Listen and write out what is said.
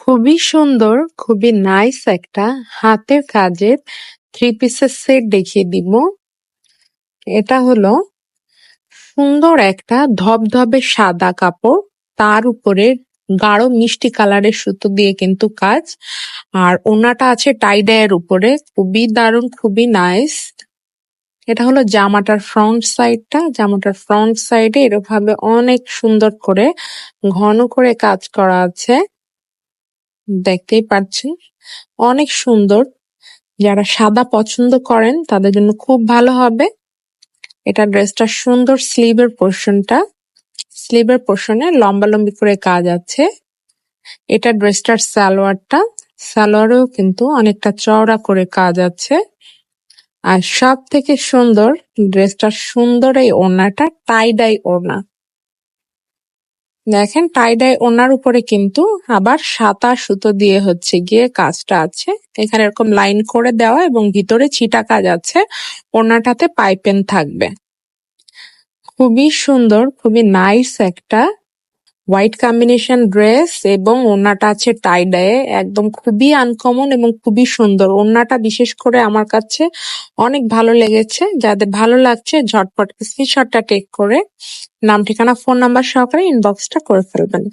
খুবই সুন্দর, খুবই নাইস একটা হাতের কাজের থ্রি পিসের সেট দেখিয়ে দিব। এটা হলো সুন্দর একটা ধবধবে সাদা কাপড়, তার উপরে গাঢ় মিষ্টি কালারের সুতো দিয়ে কিন্তু কাজ। আর ওড়নাটা আছে টাই ডাইয়ের উপরে, খুবই দারুণ, খুবই নাইস। এটা হলো জামাটার ফ্রন্ট সাইডটা। জামাটার ফ্রন্ট সাইডে এরভাবে অনেক সুন্দর করে ঘন করে কাজ করা আছে, দেখতেই পাচ্ছেন। অনেক সুন্দর, যারা সাদা পছন্দ করেন তাদের জন্য খুব ভালো হবে। এটা ড্রেসটা সুন্দর, স্লিভের পোর্শনে লম্বা লম্বি করে কাজ আছে। এটা ড্রেসটার সালোয়ারেও কিন্তু অনেকটা চওড়া করে কাজ আছে। আর সব থেকে সুন্দর, ড্রেসটার সুন্দর এই ওড়নাটা টাই ডাই ওড়না। দেখেন, টাই ডাই ওড়নার উপরে কিন্তু আবার সাদা সুতো দিয়ে হচ্ছে গিয়ে কাজটা আছে। এখানে এরকম লাইন করে দেওয়া এবং ভিতরে ছিটা কাজ আছে। ওড়নাটাতে পাইপেন থাকবে। খুবই সুন্দর, খুবই নাইস একটা হোয়াইট কম্বিনেশন ড্রেস এবং ওড়নাটা আছে টাই ডায়ে, একদম খুবই আনকমন এবং খুবই সুন্দর। ওড়নাটা বিশেষ করে আমার কাছে অনেক ভালো লেগেছে। যাদের ভালো লাগছে ঝটপট স্ক্রিনশটটা টেক করে নাম, ঠিকানা, ফোন নাম্বার সহকারে ইনবক্সটা করে ফেলবেন।